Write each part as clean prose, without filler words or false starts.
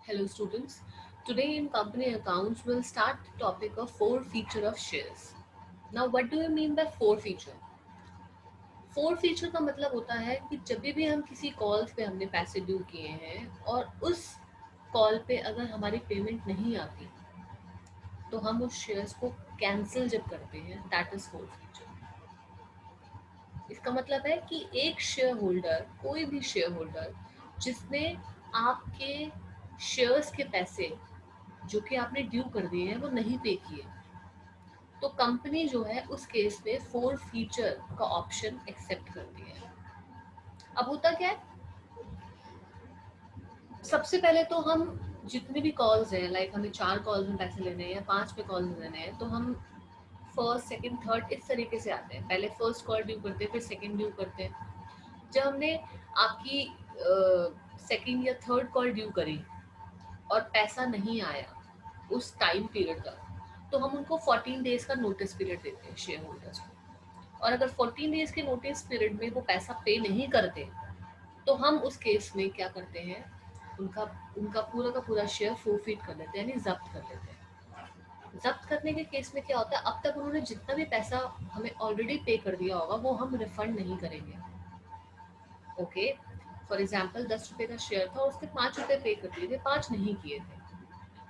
Hello students. Today in company accounts we'll start the topic of four feature of shares. Now what do you mean by four feature? Four feature का मतलब होता है कि जब भी हम किसी कॉल पे हमने पैसे ड्यू किए हैं और उस कॉल पे अगर हमारी पेमेंट नहीं आती तो हम उस शेयर्स को कैंसिल जब करते हैं दैट इज फोर फीचर। इसका मतलब है कि एक शेयर होल्डर, कोई भी शेयर होल्डर जिसने आपके शेयर्स के पैसे जो कि आपने ड्यू कर दिए हैं वो नहीं पे किए, तो कंपनी जो है उस केस में फोर फीचर का ऑप्शन एक्सेप्ट करती है। अब होता क्या है, सबसे पहले तो हम जितने भी कॉल्स हैं, लाइक हमें चार कॉल्स में पैसे लेने हैं या पांच पे कॉल्स लेने हैं, तो हम फर्स्ट सेकंड थर्ड इस तरीके से आते हैं। पहले फर्स्ट कॉल ड्यू करते हैं, फिर सेकंड ड्यू करते हैं। जब हमने आपकी सेकंड या थर्ड कॉल ड्यू करी और पैसा नहीं आया उस टाइम पीरियड तक, तो हम उनको 14 डेज का नोटिस पीरियड देते हैं शेयर होल्डर्स को। और अगर 14 डेज के नोटिस पीरियड में वो पैसा पे नहीं करते तो हम उस केस में क्या करते हैं, उनका उनका पूरा का पूरा शेयर फोरफीट कर लेते हैं, यानी जब्त कर लेते हैं। जब्त करने के केस में क्या होता है, अब तक उन्होंने जितना भी पैसा हमें ऑलरेडी पे कर दिया होगा वो हम रिफंड नहीं करेंगे। ओके, फॉर एग्जाम्पल 10 रुपए का शेयर था, उसने 5 रुपए पे कर दिए थे, 5 नहीं किए थे,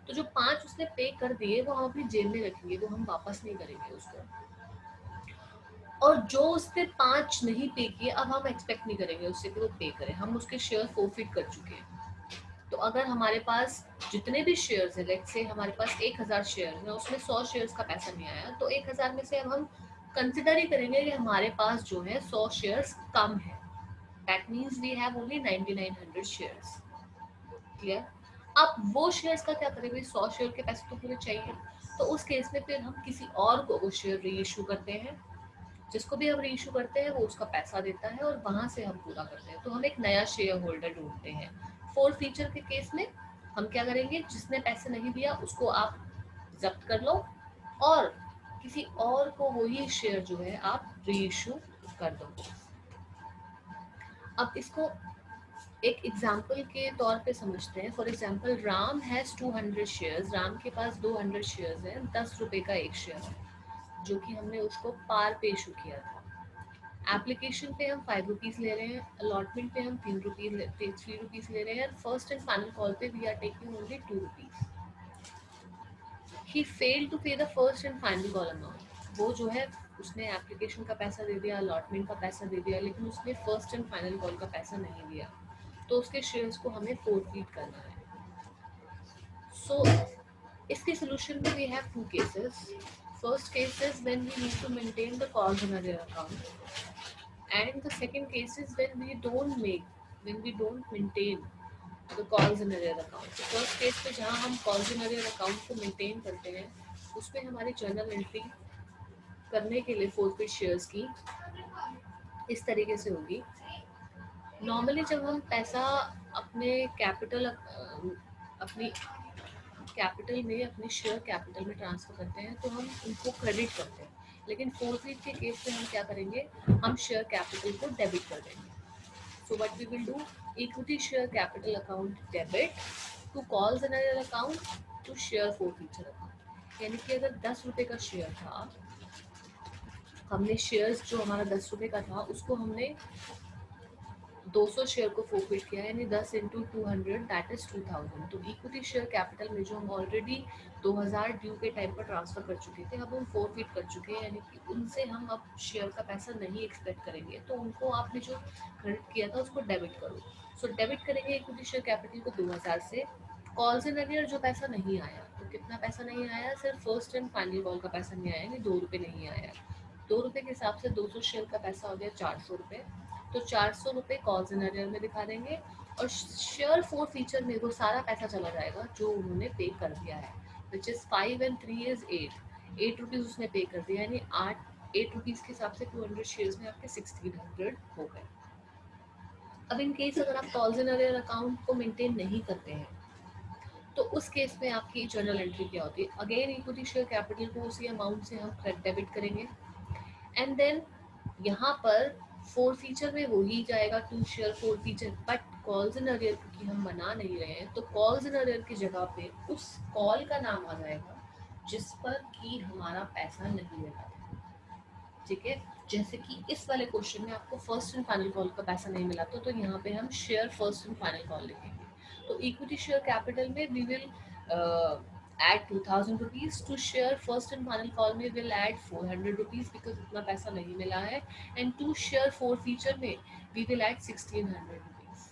तो जो 5 उसने पे कर दिए वो हम अपनी जेब में रखेंगे, वो हम वापस नहीं करेंगे उसको। और जो उसने 5 नहीं पे किए, अब हम एक्सपेक्ट नहीं करेंगे उससे कि वो पे करे, हम उसके शेयर फोरफिट कर चुके हैं। तो अगर हमारे पास जितने भी शेयर्स है, लेट्स से हमारे पास 1000 शेयर है, उसमें 100 शेयर्स का पैसा नहीं आया, तो 1000 में से अब हम कंसिडर ही करेंगे कि हमारे पास जो है 100 शेयर्स कम है। That means we have only 9900 shares. Clear? अब वो शेयर्स का क्या करेंगे, 100 शेयर के पैसे तो पूरे चाहिए, तो उस केस में फिर हम किसी और को वो शेयर री इशू करते हैं। जिसको भी हम री इशू करते हैं वो उसका पैसा देता है और वहां से हम पूरा करते हैं, तो हम एक नया शेयर होल्डर ढूंढते हैं। फोर फीचर के केस में हम क्या करेंगे, जिसने पैसे नहीं दिया उसको आप जब्त कर लो और किसी और को वही शेयर जो है आप री इशू कर दो। अब इसको एक एग्जाम्पल के तौर पे समझते हैं। For example Ram has 200 shares, Ram के पास 200 शेयर्स हैं, 10 रुपए का एक शेयर है जो कि हमने उसको पार पे इशू किया था। एप्लीकेशन पे हम 5 रुपीज़ ले रहे हैं, अलॉटमेंट पे हम 3 रुपीज़ ले रहे हैं, फर्स्ट एंड फाइनल कॉल पे we are taking only 2 rupees. He fail to pay the first and final call amount. वो जो है उसने एप्लीकेशन का पैसा दे दिया, अलॉटमेंट का पैसा दे दिया, लेकिन उसने फर्स्ट एंड फाइनल कॉल का पैसा नहीं दिया, तो उसके शेयर्स को हमें फोरफीट करना है। सो इसके सोल्यूशन में we have two cases. First case is when we need to maintain the calls in our account, and the second case is when we don't maintain the calls in arrear account. तो first case पे जहाँ हम calls in arrear account को maintain करते हैं, उसमें हमारी journal entry करने के लिए फोरफिट शेयर्स की इस तरीके से होगी। नॉर्मली जब हम पैसा अपने कैपिटल अपनी कैपिटल में, अपने शेयर कैपिटल में ट्रांसफर करते हैं तो हम उनको क्रेडिट करते हैं, लेकिन फोरफिट के केस में हम क्या करेंगे, हम शेयर कैपिटल को डेबिट कर देंगे। So what we will do, equity share capital account debit to calls in another account to share forfeiture account। यानी कि अगर 10 रुपए का शेयर था, हमने शेयर्स जो हमारा 10 रुपए का था उसको हमने 200 शेयर को फोरफिट किया, यानी 10 इंटू 200 दैट इज 2000। तो इक्विटी शेयर कैपिटल में जो हम ऑलरेडी 2000 ड्यू के टाइम पर ट्रांसफर कर चुके थे, अब हम फोरफिट कर चुके हैं, यानी कि उनसे हम अब शेयर का पैसा नहीं एक्सपेक्ट करेंगे, तो उनको आपने जो क्रेडिट किया था उसको डेबिट करो। सो डेबिट करेंगे इक्विटी शेयर कैपिटल को 2000 से। कॉल्स इन अरियर जो पैसा नहीं आया, तो कितना पैसा नहीं आया, सिर्फ फर्स्ट एंड फाइनल कॉल का पैसा नहीं आया, यानी 2 रुपये नहीं आया। 2 रुपये के हिसाब से 200 शेयर का पैसा हो गया 400 रुपये, तो 400 रुपये कॉल्स इन अरियर में दिखा देंगे और शेयर फोर फीचर में वो सारा पैसा चला जाएगा जो उन्होंने पे कर दिया है, which is 5 and 3 is 8 rupees उसने पे कर दिया, यानी 8 रुपीज़ के हिसाब से 200 शेयर्स में आपके 1600 हो गए। अब इन केस अगर आप कॉल्स इन अरियर अकाउंट को मेंटेन नहीं करते हैं तो उस केस में आपकी जर्नल एंट्री क्या होती है, अगेन इक्विटी शेयर कैपिटल को उसी अमाउंट से हम डेबिट करेंगे, एंड देन यहाँ पर फोर फीचर में हो ही जाएगा to share forfeiture, but calls in arrear क्योंकि हम बना नहीं रहे हैं, तो कॉल्स इन अरियर की जगह पे उस कॉल का नाम आ जाएगा जिस पर कि हमारा पैसा नहीं मिला। ठीक है, जैसे कि इस वाले क्वेश्चन में आपको फर्स्ट एंड फाइनल कॉल का पैसा नहीं मिला, तो यहाँ पे हम share first and final call लिखेंगे। तो इक्विटी शेयर कैपिटल में we will add 2000 rupees, to share first and final call में will add 400 rupees because इतना पैसा नहीं मिला है, and to share for feature में we will add 1600 rupees.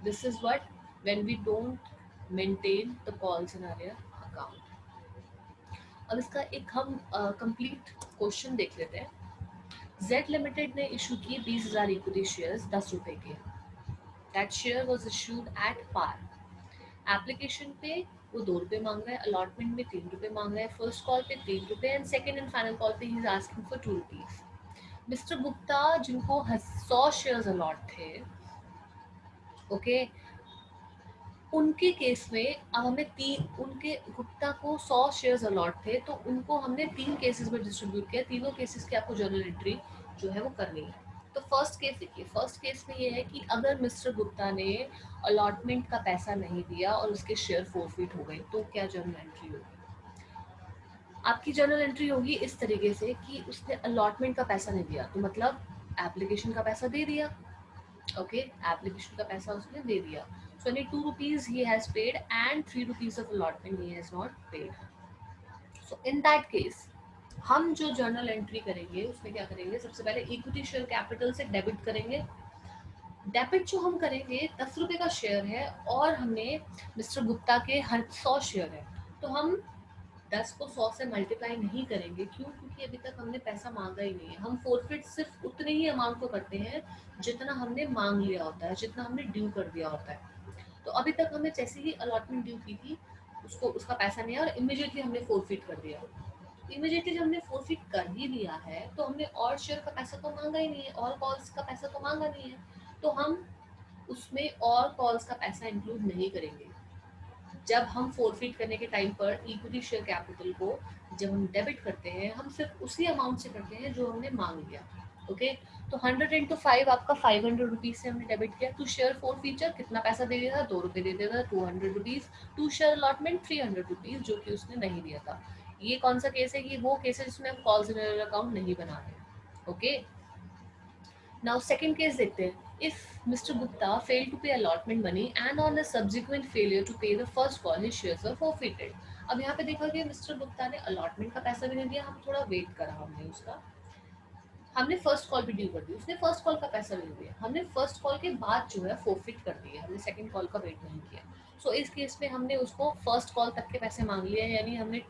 This is what when we don't maintain the call scenario account. अब इसका एक हम कंप्लीट क्वेश्चन देख लेते हैं। Z लिमिटेड ने इशू किए 20,000 इक्विटी शेयर्स 10 रुपए के। That share was issued at par. Application पे वो 2 रुपए मांग रहा है, अलॉटमेंट में 3 रुपए मांग रहा है, फर्स्ट कॉल पे 3 रुपए and second and final call पे he is asking for 2 rupees. Mister Gupta जिनको 100 शेयर्स अलॉट थे, ओके, उनके केस में अब हमें उनके गुप्ता को 100 शेयर्स अलॉट थे, तो उनको हमने 3 केसेस में डिस्ट्रीब्यूट किया। तीनों केसेस की आपको जर्नल एंट्री जो है वो करनी है। तो फर्स्ट केस देखिए, फर्स्ट केस में ये है कि अगर मिस्टर गुप्ता ने अलॉटमेंट का पैसा नहीं दिया और उसके शेयर फोरफिट हो गए, तो क्या जर्नल एंट्री होगी? आपकी जर्नल एंट्री होगी इस तरीके से कि उसने अलॉटमेंट का पैसा नहीं दिया, तो मतलब एप्लीकेशन का पैसा दे दिया। ओके, एप्लीकेशन का पैसा उसने दे दिया, so only 2 rupees he has paid and 3 rupees of allotment he has not paid. So in that case हम जो जर्नल एंट्री करेंगे उसमें क्या करेंगे, सबसे पहले इक्विटी शेयर कैपिटल से डेबिट करेंगे। डेबिट जो हम करेंगे 10 रुपए का शेयर है और हमने मिस्टर गुप्ता के हर 100 शेयर है, तो हम 10 को 100 से मल्टीप्लाई नहीं करेंगे। क्यों? क्योंकि अभी तक हमने पैसा मांगा ही नहीं है। हम फोरफिट सिर्फ उतने ही अमाउंट को करते हैं जितना हमने मांग लिया होता है, जितना हमने ड्यू कर दिया होता है। तो अभी तक हमने जैसे ही अलॉटमेंट ड्यू की थी, उसको उसका पैसा नहीं आया और इमीडिएटली हमने फोरफिट कर दिया। इमीडिएटली जब हमने फोरफिट कर ही दिया है, तो हमने और शेयर का पैसा तो मांगा ही नहीं है, और कॉल्स का पैसा तो मांगा नहीं है, तो हम उसमें और कॉल्स का पैसा इंक्लूड नहीं करेंगे। जब हम फोरफिट करने के टाइम पर इक्विटी शेयर कैपिटल को जब हम डेबिट करते हैं, हम सिर्फ उसी अमाउंट से करते हैं जो हमने मांग लिया। ओके, तो 100 इंटू 5 आपका 500 रुपीज से हमने डेबिट किया। टू शेयर फोर फीचर कितना पैसा दे देगा? 2 रुपए दे देगा, 200 rupees. To share allotment 300 rupees, जो कि उसने नहीं दिया था। ये कौन सा केस है? कि वो केस है जिसमें हम कॉल जनरल अकाउंट नहीं बना रहे। ओके, नाउ सेकंड केस देखते हैं। If Mr. Gupta failed to pay allotment money and on a subsequent failure to pay the first call, his shares were forfeited. अब यहाँ पे देखा कि मिस्टर गुप्ता ने अलॉटमेंट का पैसा भी नहीं दिया, हम थोड़ा वेट करा हमने उसका, हमने फर्स्ट कॉल भी ड्यू कर दी, उसने फर्स्ट कॉल का पैसा भी दिया, हमने फर्स्ट कॉल के बाद जो है फोरफिट कर दिया, हमने सेकंड कॉल का वेट नहीं किया। सो इस केस में हमने उसको फर्स्ट कॉल तक के पैसे मांग लिए, यानी हमने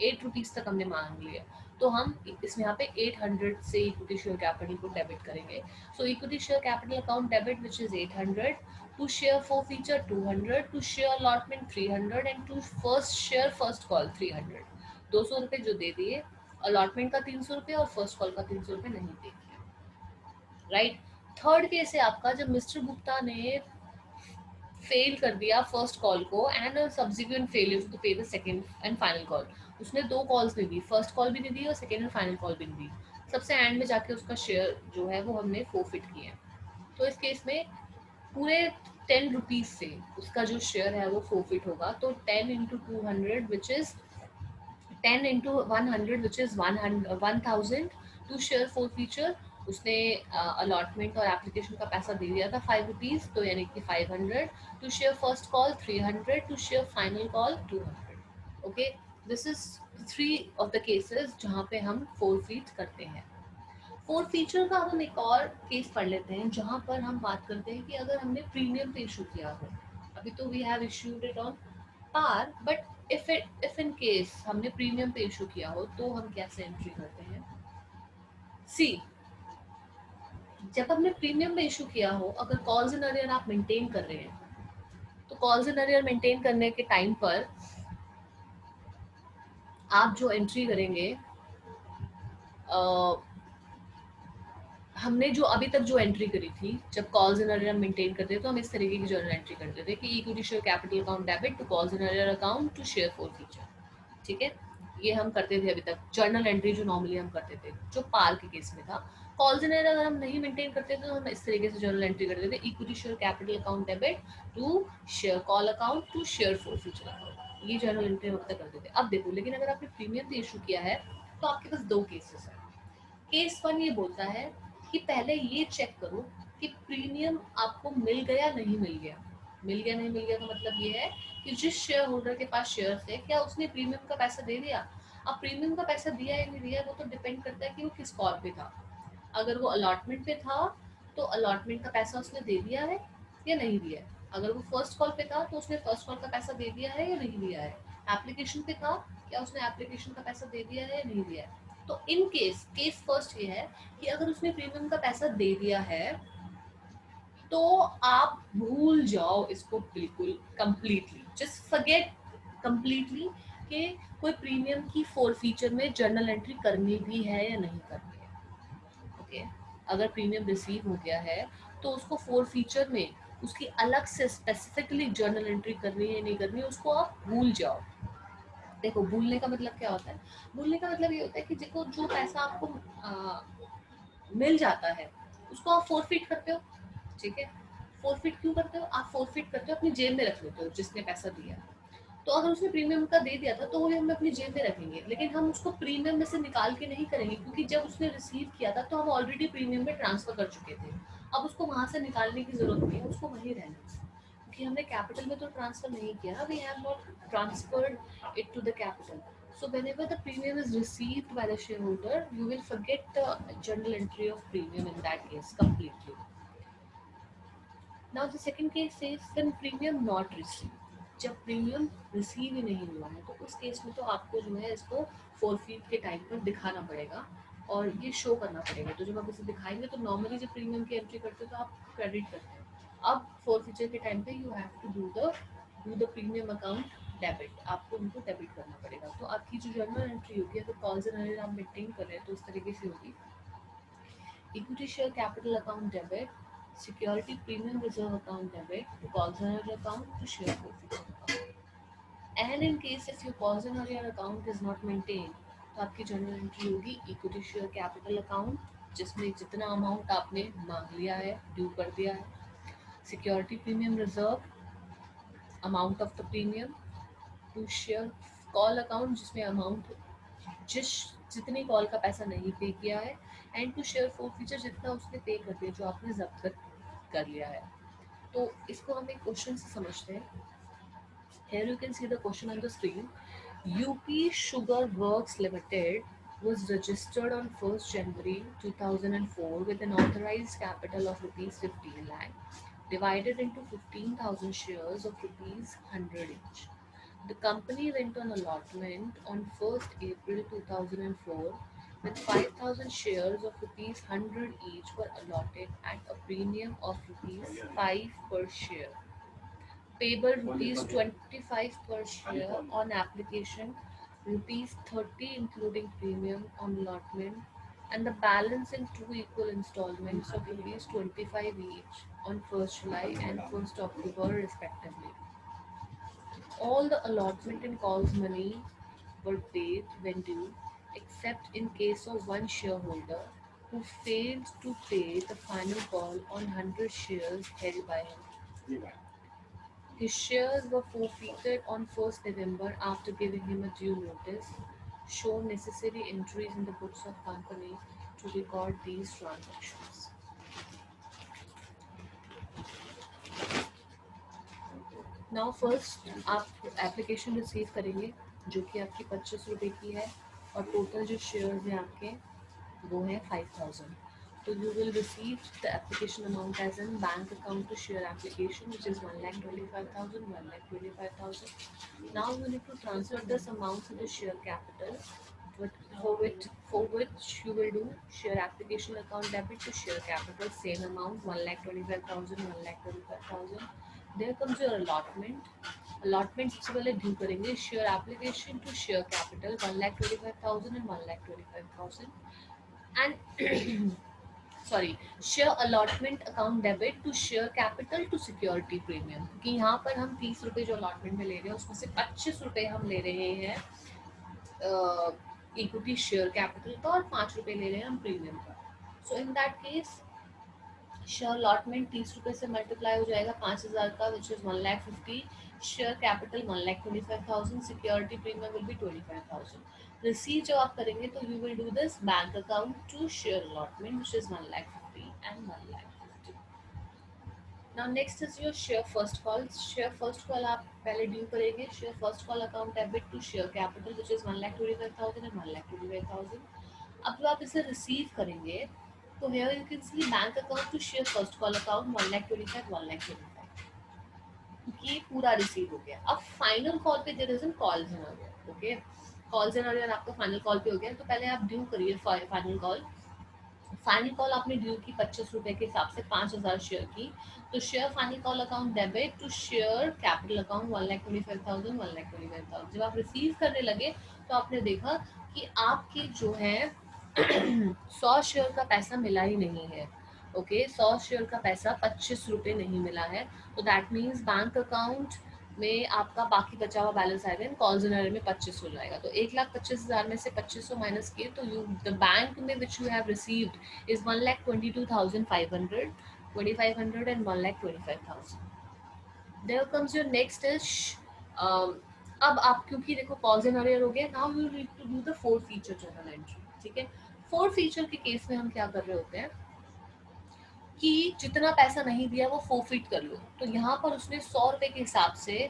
8 रुपीज तक हमने मांग लिया। तो हम इसमें यहाँ पे 800 से इक्विटी शेयर कैपिटल को डेबिट करेंगे। So equity share capital account debit which is 800, to share forfeiture 200, to share allotment 300 and to first share first call 300। 200 रुपए जो दे दिए, अलॉटमेंट का 300 रुपये और फर्स्ट कॉल का 300 रुपये नहीं दे दिया। राइट, थर्ड केस है आपका जब मिस्टर गुप्ता ने फेल कर दिया फर्स्ट कॉल को and subsequent failure to pay the second and final call. उसने 2 कॉल्स नहीं दी, फर्स्ट कॉल भी नहीं दी और सेकंड एंड फाइनल कॉल भी नहीं दी। सबसे एंड में जाके उसका शेयर जो है वो हमने फोरफिट किया। तो इस केस में पूरे 10 रुपीज से उसका जो शेयर है वो फोरफिट होगा। तो 10 into 200 which is 10 into 100 which is 1000 to share forfeiture. उसने अलॉटमेंट और एप्लीकेशन का पैसा दे दिया था 5 रुपीज, तो यानी कि 500। To share first call 300, to share final call 200। Okay, this is 3 of the cases जहाँ पे हम फोरफीट करते हैं। फोर फीचर का हम एक और केस पढ़ लेते हैं जहाँ पर हम बात करते हैं कि अगर हमने प्रीमियम पे इशू किया हो। अभी तो we have issued it on par, but if in case हमने प्रीमियम पे इशू किया हो तो हम कैसे एंट्री करते हैं? सी, जब हमने प्रीमियम पे इशू किया हो, अगर कॉल्स इन अरियर आप मेंटेन कर रहे हैं, तो कॉल्स इन अरियर मेंटेन करने के टाइम पर आप जो एंट्री करेंगे, हमने जो अभी तक जो एंट्री करी थी, जब कॉल्स इन अरियर मेंटेन करते थे तो हम इस तरीके की जर्नल एंट्री करते थे कि equity share capital account debit to calls in arrear account to share forfeiture. ठीक है, ये हम करते थे अभी तक जर्नल एंट्री जो नॉर्मली हम करते थे, जो पार के केस में था। कॉल्स इन अगर हम नहीं मेंटेन करते तो हम इस तरीके से जर्नल एंट्री कर देते, equity share capital account debit to share call account to share forfeiture account, ये जर्नल एंट्री हम तक कर देते। अब देखो, लेकिन अगर आपने प्रीमियम भी इशू किया है तो आपके पास दो केसेस है। केस 1 ये बोलता है कि पहले ये चेक करो कि प्रीमियम आपको मिल गया नहीं मिल गया। मिल गया नहीं मिल गया का मतलब ये है कि जिस शेयर होल्डर के पास शेयर थे क्या उसने प्रीमियम का पैसा दे दिया। अब प्रीमियम का पैसा दिया या नहीं दिया वो तो डिपेंड करता है कि वो किस कॉल पे था। अगर वो अलॉटमेंट पे था तो अलॉटमेंट का पैसा उसने दे दिया है या नहीं दिया है। अगर वो फर्स्ट कॉल पे था तो उसने फर्स्ट कॉल का पैसा दे दिया है या नहीं दिया है। एप्लीकेशन पे था, क्या उसने एप्लीकेशन का पैसा दे दिया है या नहीं दिया है। तो इन केस फर्स्ट ये है कि अगर उसने प्रीमियम का पैसा दे दिया है तो आप भूल जाओ इसको बिल्कुल कंप्लीटली, जस्ट फॉरगेट कंप्लीटली कि कोई प्रीमियम की फोर फीचर में जर्नल एंट्री करनी भी है या नहीं करनी है। ओके, अगर प्रीमियम रिसीव हो गया है तो उसको फोर फीचर में उसकी अलग से स्पेसिफिकली जर्नल एंट्री करनी है नहीं करनी है उसको आप भूल जाओ। देखो, भूलने का मतलब क्या होता है, भूलने का मतलब ये होता है कि देखो जो पैसा आपको मिल जाता है उसको आप फोरफिट करते हो। ठीक है, फोरफिट क्यों करते हो, आप फोरफिट करते हो अपनी जेब में रख लेते हो जिसने पैसा दिया। तो अगर उसने प्रीमियम का दे दिया था तो वो हम अपनी जेब में रखेंगे, लेकिन हम उसको प्रीमियम में से निकाल के नहीं करेंगे क्योंकि जब उसने रिसीव किया था तो हम ऑलरेडी प्रीमियम में ट्रांसफर कर चुके थे। अब उसको वहां से निकालने की जरूरत नहीं है, उसको वहीं रहने दो। क्योंकि हमने कैपिटल में तो ट्रांसफर नहीं किया ना, we have not transferred it to the capital. So whenever the premium is received by the shareholder, you will forget the journal entry of premium in that case completely. Now the second case says when premium not received. जब premium receive ही नहीं हुआ है तो उस case में तो आपको जो है इसको फोरफीट के टाइम पर दिखाना पड़ेगा और ये शो करना पड़ेगा। तो जब आप इसे दिखाएंगे तो नॉर्मली जब प्रीमियम की एंट्री करते हैं तो आप क्रेडिट करते हैं। अब फोरफीचर के टाइम पे you have to do the premium account debit, आपको उनको डेबिट करना पड़ेगा। तो आपकी जो जर्नल एंट्री होगी अगर कॉल्स एंड आप मेंटेन कर रहे हैं तो इस तरीके से होगी, equity share capital account debit, security premium reserve account debit, deposit account to share forfeiture account. And in case if your deposit or your account is not maintained, तो आपकी जर्नल एंट्री होगी इक्विटी शेयर कैपिटल अकाउंट जिसमें जितना amount आपने मांग लिया है due कर दिया है, security premium reserve amount of the premium, to share call account जिसमें अमाउंट जिस जितनी कॉल का पैसा नहीं पे किया है, and to share forfeiture जितना उसने पे कर दिया जो आपने जब्त कर लिया है। तो इसको हम एक क्वेश्चन से समझते हैं। Here you can see the question on the screen. UP Sugar Works Limited was registered on 1st January 2004 with an authorized capital of rupees 15 lakh divided into 15,000 shares of rupees 100 each. The company went on allotment on 1st April 2004 with 5,000 shares of rupees 100 each were allotted at a premium of rupees 5 per share, payable rupees 25 per share on application, rupees 30 including premium on allotment, and the balance in two equal installments of rupees 25 each on 1st July and 1st October respectively. All the allotment and calls money were paid when due, except in case of one shareholder who failed to pay the final call on 100 shares held by him. His shares were forfeited on 1st November after giving him a due notice. Show necessary entries in the books of company to record these transactions. Now first आप application receive करेंगे जो कि आपकी 25 रुपये की है और total जो शेयर्स हैं आपके वो है 5,000. So you will receive the application amount as in bank account to share application which is 1,25,000, 1,25,000. Now you need to transfer this amount to the share capital, but for which you will do share application account debit to share capital same amount 1,25,000, 1,25,000. There comes your allotment. Allotment सबसे पहले due करेंगे share application to share capital 1,25,000 and 1,25,000 and sorry share allotment account debit to share capital to security premium, क्योंकि यहाँ पर हम 30 रुपये जो allotment में ले रहे हैं उसमें से 25 रुपये हम ले रहे हैं इक्विटी शेयर कैपिटल का और 5 रुपये ले रहे हैं हम प्रीमियम का. So in that case share allotment 30 रुपये से मल्टीप्लाई हो जाएगा 5,000 का, which is 1,50,000. Share capital 1,25,000. Security premium will be 25,000. Receive जब आप करेंगे तो you will do this bank account to share allotment which is 1,50,000 and 1,50,000. Now next is your share first call. Share first call आप पहले due करेंगे. Share first call account debit to share capital which is 1,25,000 and 1,25,000. अब जब आप इसे receive करेंगे तो here you can see bank account to share first call account 1,25,000 1,25,000. ये पूरा रिसीव हो गया. अब फाइनल कॉल पे there is an calls in arrear. Okay, calls in arrear आपका फाइनल कॉल पे हो गया. तो पहले आप ड्यू करिए फाइनल कॉल. फाइनल कॉल आपने ड्यू की 25 रुपए के हिसाब से 5,000 शेयर की. तो share final call account debit to share capital account 1,25,000 1,25,000. जब आप रिसीव करने लगे तो आपने देखा कि आपके जो है 100 शेयर का पैसा मिला ही नहीं है. ओके, 100 शेयर का पैसा 25 रुपये नहीं मिला है. तो दैट मीन्स बैंक अकाउंट में आपका बाकी बचा हुआ बैलेंस आएगा. कॉल्स इन में 25 हो जाएगा. तो 1,25,000 में से 2500 माइनस किए तो यू द बैंक में which you have received is 1,22,500, 2,500 and 1,25,000. There comes your next is अब आप क्योंकि देखो कॉल्स इन अरियर हो गया. Now you need to do the fourth feature journal entry. ठीक है, फोर्थ फीचर के केस में हम क्या कर रहे होते हैं कि जितना पैसा नहीं दिया वो फोरफिट कर लो. तो यहाँ पर उसने 100 रुपए के हिसाब से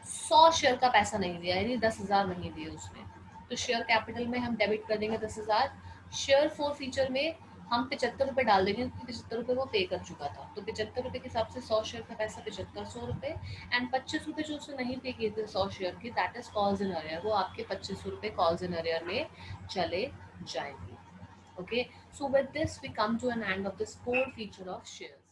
100 शेयर का पैसा नहीं दिया, यानी 10,000 नहीं दिए उसने. तो शेयर कैपिटल में हम डेबिट कर देंगे 10,000. शेयर फोर फीचर में हम 75 रुपये डाल देंगे क्योंकि 75 रुपये वो पे कर चुका था. तो 75 रुपये के हिसाब से 100 शेयर का पैसा 7500 रुपये. एंड 25 रुपये जो उसने नहीं पे किए थे 100 शेयर की, that is calls in arrear. वो आपके 2500 रुपये कॉल्स इन अरियर में चले जाएंगे. Okay, so with this we come to an end of this core feature of shares.